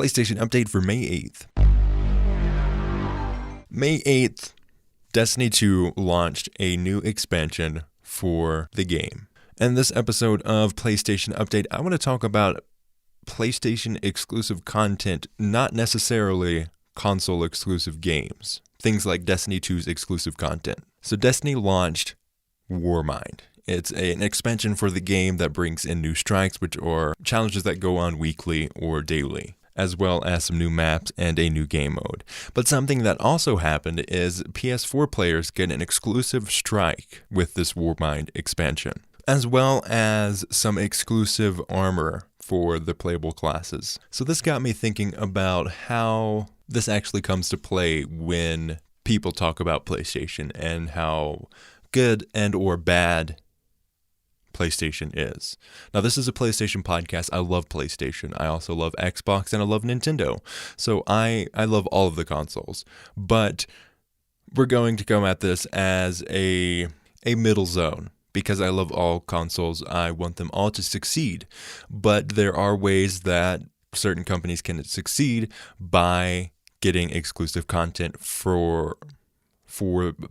PlayStation update for May 8th. May 8th, Destiny 2 launched a new expansion for the game. In this episode of PlayStation Update, I want to talk about PlayStation exclusive content, not necessarily console exclusive games. Things like Destiny 2's exclusive content. So Destiny launched Warmind. It's an expansion for the game that brings in new strikes, which are challenges that go on weekly or daily, as well as some new maps and a new game mode. But something that also happened is PS4 players get an exclusive strike with this Warmind expansion, as well as some exclusive armor for the playable classes. So this got me thinking about how this actually comes to play when people talk about PlayStation and how good and or bad PlayStation is. Now, this is a PlayStation podcast. I love PlayStation. I also love Xbox and I love Nintendo. So I love all of the consoles. But we're going to come at this as a middle zone. Because I love all consoles, I want them all to succeed. But there are ways that certain companies can succeed by getting exclusive content for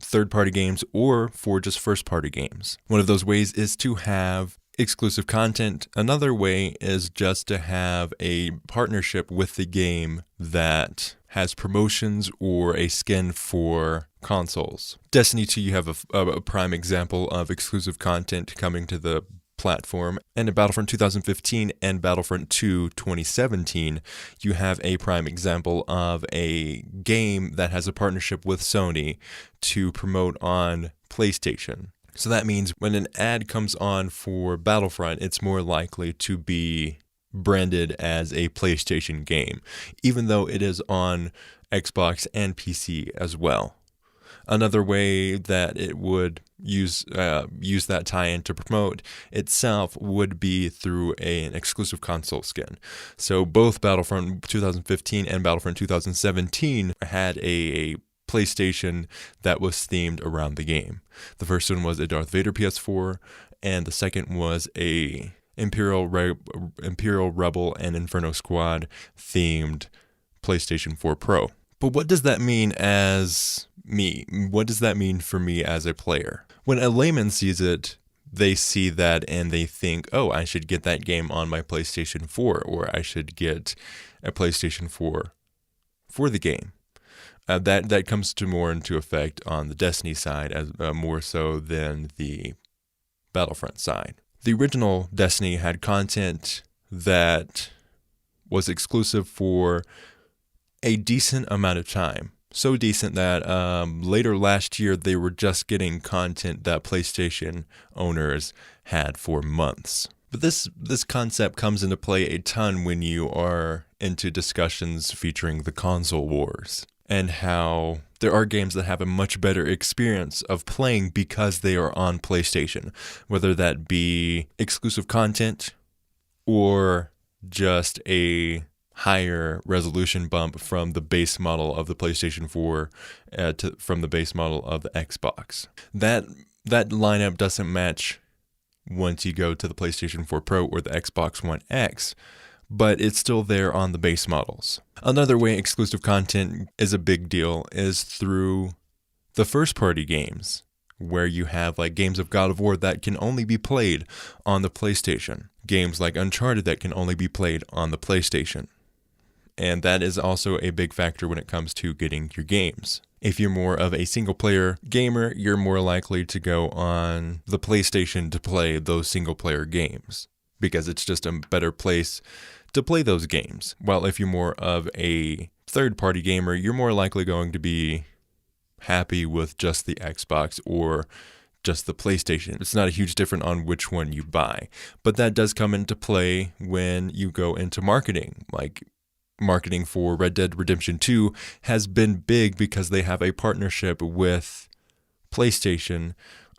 third-party games or for just first-party games. One of those ways is to have exclusive content. Another way is just to have a partnership with the game that has promotions or a skin for consoles. Destiny 2, you have a prime example of exclusive content coming to the platform. And in Battlefront 2015 and Battlefront 2 2017, you have a prime example of a game that has a partnership with Sony to promote on PlayStation. So that means when an ad comes on for Battlefront, it's more likely to be branded as a PlayStation game, even though it is on Xbox and PC as well. Another way that it would use that tie-in to promote itself would be through an exclusive console skin. So both Battlefront 2015 and Battlefront 2017 had a PlayStation that was themed around the game. The first one was a Darth Vader PS4, and the second was a Imperial Rebel and Inferno Squad themed PlayStation 4 Pro. But what does that mean as me? What does that mean for me as a player? When a layman sees it, they see that and they think, oh, I should get that game on my PlayStation 4, or I should get a PlayStation 4 for the game. That comes to more into effect on the Destiny side, as more so than the Battlefront side. The original Destiny had content that was exclusive for a decent amount of time. So decent that later last year they were just getting content that PlayStation owners had for months. But this concept comes into play a ton when you are into discussions featuring the console wars, and how there are games that have a much better experience of playing because they are on PlayStation, whether that be exclusive content or just a higher resolution bump from the base model of the PlayStation 4 from the base model of the Xbox. That lineup doesn't match once you go to the PlayStation 4 Pro or the Xbox One X, but it's still there on the base models. Another way exclusive content is a big deal is through the first-party games, where you have like games of God of War that can only be played on the PlayStation. Games like Uncharted that can only be played on the PlayStation. And that is also a big factor when it comes to getting your games. If you're more of a single-player gamer, you're more likely to go on the PlayStation to play those single-player games, because it's just a better place to play those games. While if you're more of a third-party gamer, you're more likely going to be happy with just the Xbox or just the PlayStation. It's not a huge difference on which one you buy. But that does come into play when you go into marketing. Like, marketing for Red Dead Redemption 2 has been big because they have a partnership with PlayStation.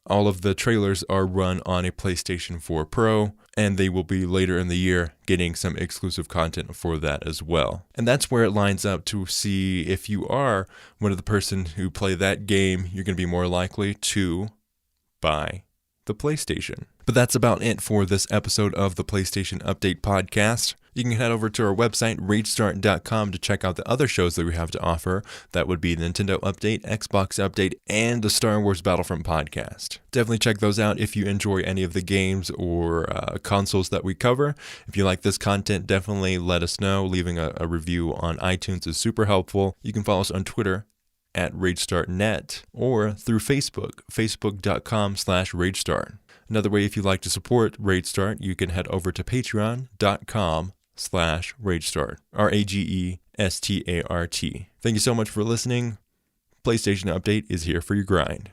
All of the trailers are run on a PlayStation 4 Pro, and they will be later in the year getting some exclusive content for that as well. And that's where it lines up to see if you are one of the person who play that game, you're going to be more likely to buy the PlayStation. But that's about it for this episode of the PlayStation Update podcast. You You can head over to our website, ragestart.com, to check out the other shows that we have to offer. That would be the Nintendo Update, Xbox Update, and the Star Wars Battlefront podcast. Definitely check those out if you enjoy any of the games or consoles that we cover. If you like this content, definitely let us know. Leaving a review on iTunes is super helpful. You can follow us on Twitter at RageStartNet or through Facebook, facebook.com/RageStart. Another way, if you'd like to support RageStart, you can head over to patreon.com/RageStart, RageStart. Thank you so much for listening. PlayStation Update is here for your grind.